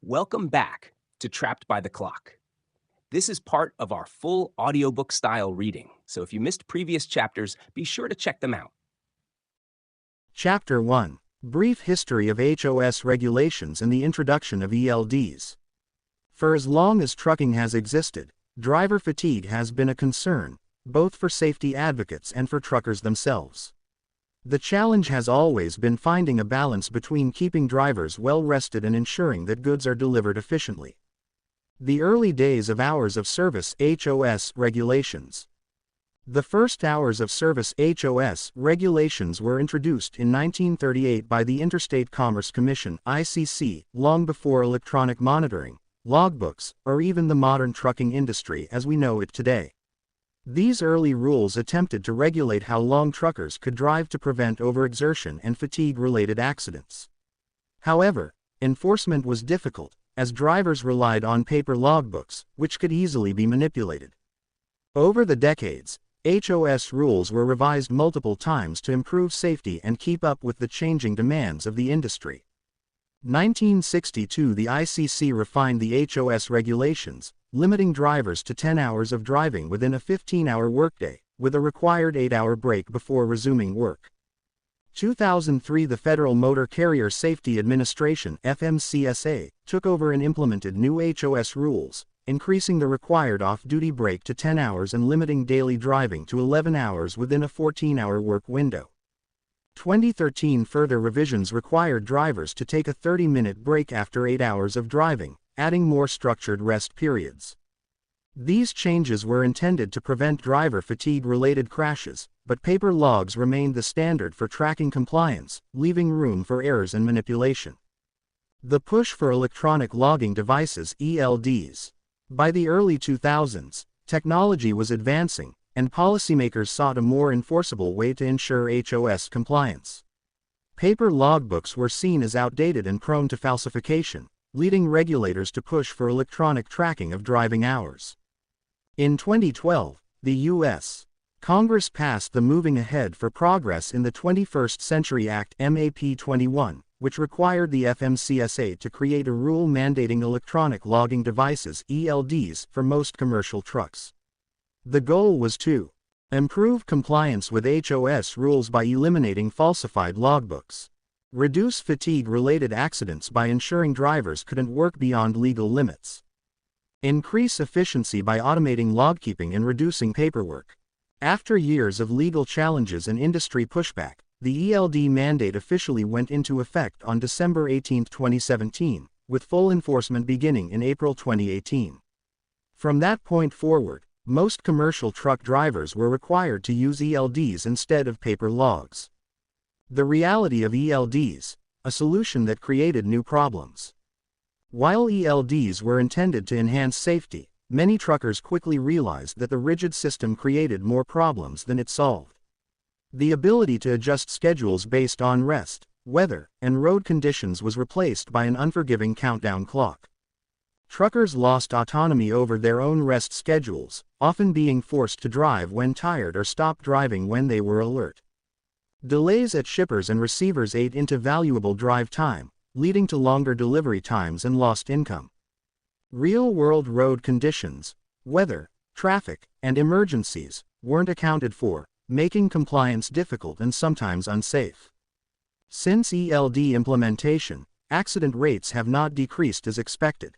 Welcome back to Trapped by the Clock. This is part of our full audiobook style reading, so if you missed previous chapters, be sure to check them out. Chapter 1: Brief History of HOS Regulations and the Introduction of E.L.Ds. For as long as trucking has existed, driver fatigue has been a concern, both for safety advocates and for truckers themselves. The challenge has always been finding a balance between keeping drivers well rested and ensuring that goods are delivered efficiently. The early days of Hours of Service (HOS) regulations. The first Hours of Service (HOS) regulations were introduced in 1938 by the Interstate Commerce Commission (ICC), long before electronic monitoring, logbooks, or even the modern trucking industry as we know it today. These early rules attempted to regulate how long truckers could drive to prevent overexertion and fatigue-related accidents. However, enforcement was difficult, as drivers relied on paper logbooks, which could easily be manipulated. Over the decades, HOS rules were revised multiple times to improve safety and keep up with the changing demands of the industry. 1962 The ICC refined the HOS regulations, limiting drivers to 10 hours of driving within a 15-hour workday, with a required 8-hour break before resuming work. 2003 The Federal Motor Carrier Safety Administration (FMCSA) took over and implemented new HOS rules, increasing the required off-duty break to 10 hours and limiting daily driving to 11 hours within a 14-hour work window. 2013 Further revisions required drivers to take a 30-minute break after 8 hours of driving, adding more structured rest periods. These changes were intended to prevent driver fatigue-related crashes, but paper logs remained the standard for tracking compliance, leaving room for errors and manipulation. The push for electronic logging devices (E.L.Ds). By the early 2000s, technology was advancing, and policymakers sought a more enforceable way to ensure HOS compliance. Paper logbooks were seen as outdated and prone to falsification, leading regulators to push for electronic tracking of driving hours. In 2012, the U.S. Congress passed the Moving Ahead for Progress in the 21st Century Act (MAP 21), which required the FMCSA to create a rule mandating electronic logging devices (E.L.Ds) for most commercial trucks. The goal was to improve compliance with HOS rules by eliminating falsified logbooks, reduce fatigue-related accidents by ensuring drivers couldn't work beyond legal limits, increase efficiency by automating logkeeping and reducing paperwork. After years of legal challenges and industry pushback, the E.L.D. mandate officially went into effect on December 18, 2017, with full enforcement beginning in April 2018. From that point forward, most commercial truck drivers were required to use E.L.Ds. instead of paper logs. The reality of E.L.Ds, a solution that created new problems. While E.L.Ds. were intended to enhance safety, many truckers quickly realized that the rigid system created more problems than it solved. The ability to adjust schedules based on rest, weather, and road conditions was replaced by an unforgiving countdown clock. Truckers lost autonomy over their own rest schedules, often being forced to drive when tired or stop driving when they were alert. Delays at shippers and receivers ate into valuable drive time, leading to longer delivery times and lost income. Real-world road conditions, weather, traffic, and emergencies weren't accounted for, making compliance difficult and sometimes unsafe. Since E.L.D. implementation, accident rates have not decreased as expected.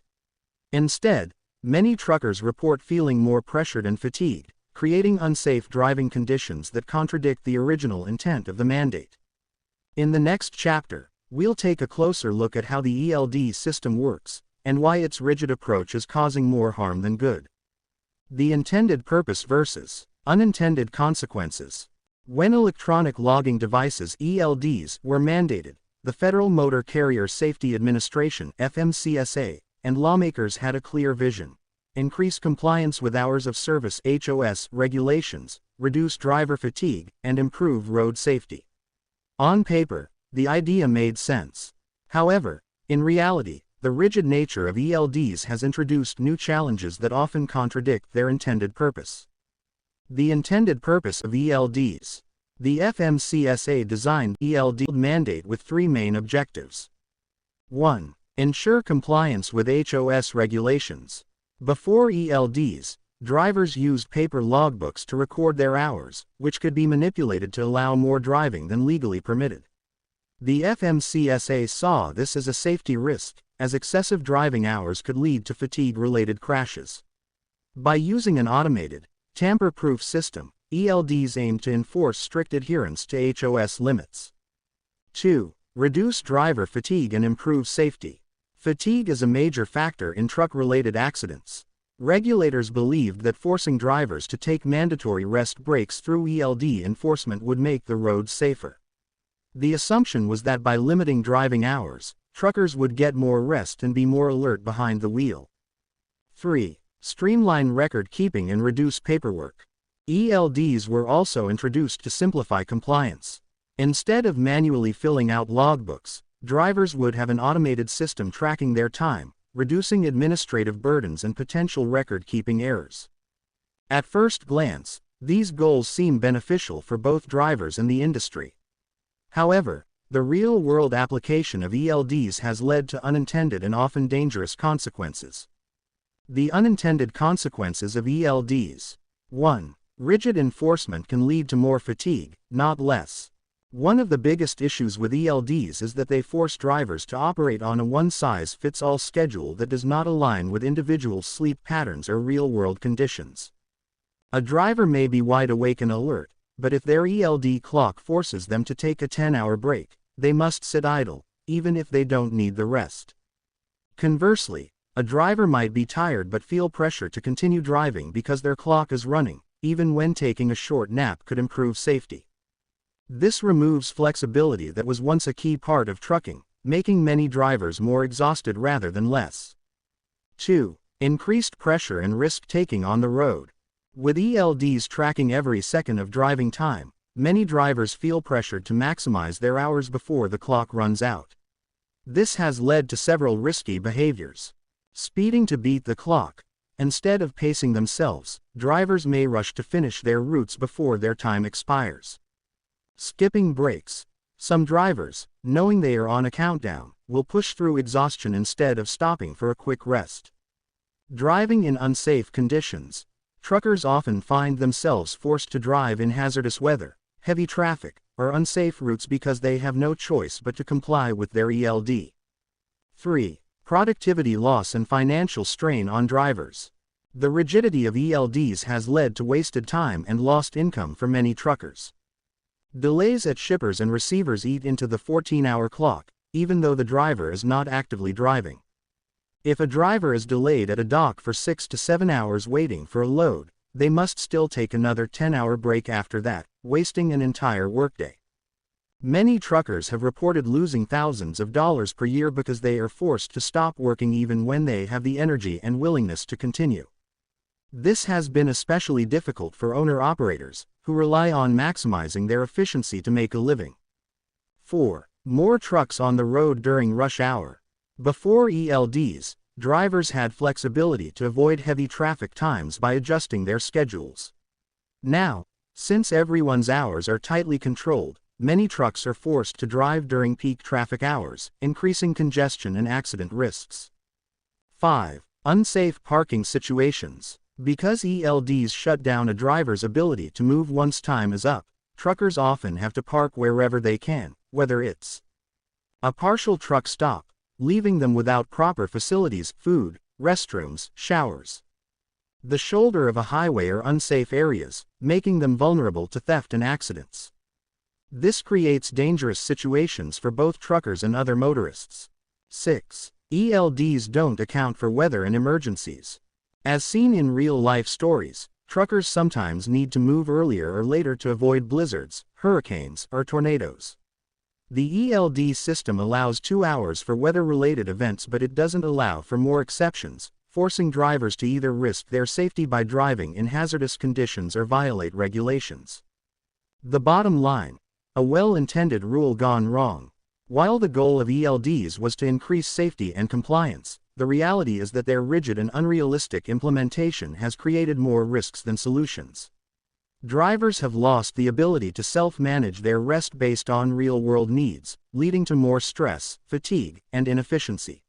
Instead, many truckers report feeling more pressured and fatigued, creating unsafe driving conditions that contradict the original intent of the mandate. In the next chapter, we'll take a closer look at how the E.L.D. system works, and why its rigid approach is causing more harm than good. The intended purpose versus unintended consequences. When electronic logging devices (E.L.Ds) were mandated, the Federal Motor Carrier Safety Administration (FMCSA) and lawmakers had a clear vision: increase compliance with Hours of Service (HOS) regulations, reduce driver fatigue, and improve road safety. On paper, the idea made sense. However, in reality, the rigid nature of E.L.Ds. has introduced new challenges that often contradict their intended purpose. The intended purpose of E.L.Ds. The FMCSA designed E.L.D. mandate with three main objectives. 1. Ensure compliance with HOS regulations. Before E.L.Ds, drivers used paper logbooks to record their hours, which could be manipulated to allow more driving than legally permitted. The FMCSA saw this as a safety risk, as excessive driving hours could lead to fatigue-related crashes. By using an automated, tamper-proof system, E.L.Ds aimed to enforce strict adherence to HOS limits. 2. Reduce driver fatigue and improve safety. Fatigue is a major factor in truck-related accidents. Regulators believed that forcing drivers to take mandatory rest breaks through E.L.D. enforcement would make the roads safer. The assumption was that by limiting driving hours, truckers would get more rest and be more alert behind the wheel. 3. Streamline record keeping and reduce paperwork. E.L.Ds were also introduced to simplify compliance. Instead of manually filling out logbooks, drivers would have an automated system tracking their time, reducing administrative burdens and potential record-keeping errors. At first glance, these goals seem beneficial for both drivers and the industry. However, the real-world application of E.L.Ds has led to unintended and often dangerous consequences. The unintended consequences of E.L.Ds. 1. Rigid enforcement can lead to more fatigue, not less. One of the biggest issues with E.L.Ds is that they force drivers to operate on a one-size-fits-all schedule that does not align with individual sleep patterns or real-world conditions. A driver may be wide awake and alert, but if their E.L.D. clock forces them to take a 10-hour break, they must sit idle, even if they don't need the rest. Conversely, a driver might be tired but feel pressure to continue driving because their clock is running, even when taking a short nap could improve safety. This removes flexibility that was once a key part of trucking, making many drivers more exhausted rather than less. 2. Increased pressure and risk-taking on the road. With E.L.Ds tracking every second of driving time, many drivers feel pressured to maximize their hours before the clock runs out. This has led to several risky behaviors. Speeding to beat the clock. Instead of pacing themselves, drivers may rush to finish their routes before their time expires. Skipping breaks. Some drivers, knowing they are on a countdown, will push through exhaustion instead of stopping for a quick rest. Driving in unsafe conditions. Truckers often find themselves forced to drive in hazardous weather, heavy traffic, or unsafe routes because they have no choice but to comply with their E.L.D. 3. Productivity loss and financial strain on drivers. The rigidity of E.L.Ds has led to wasted time and lost income for many truckers. Delays at shippers and receivers eat into the 14-hour clock, even though the driver is not actively driving. If a driver is delayed at a dock for 6 to 7 hours waiting for a load, they must still take another 10-hour break after that, wasting an entire workday. Many truckers have reported losing thousands of dollars per year because they are forced to stop working even when they have the energy and willingness to continue. This has been especially difficult for owner-operators, who rely on maximizing their efficiency to make a living. 4. More trucks on the road during rush hour. Before E.L.Ds, drivers had flexibility to avoid heavy traffic times by adjusting their schedules. Now, since everyone's hours are tightly controlled, many trucks are forced to drive during peak traffic hours, increasing congestion and accident risks. 5. Unsafe parking situations. Because E.L.Ds shut down a driver's ability to move once time is up, truckers often have to park wherever they can, whether it's a partial truck stop, leaving them without proper facilities, food, restrooms, showers. The shoulder of a highway or unsafe areas, making them vulnerable to theft and accidents. This creates dangerous situations for both truckers and other motorists. 6. E.L.Ds don't account for weather and emergencies. As seen in real-life stories, truckers sometimes need to move earlier or later to avoid blizzards, hurricanes, or tornadoes. The E.L.D. system allows 2 hours for weather-related events, but it doesn't allow for more exceptions, forcing drivers to either risk their safety by driving in hazardous conditions or violate regulations. The bottom line: a well-intended rule gone wrong. While the goal of E.L.Ds was to increase safety and compliance, the reality is that their rigid and unrealistic implementation has created more risks than solutions. Drivers have lost the ability to self-manage their rest based on real-world needs, leading to more stress, fatigue, and inefficiency.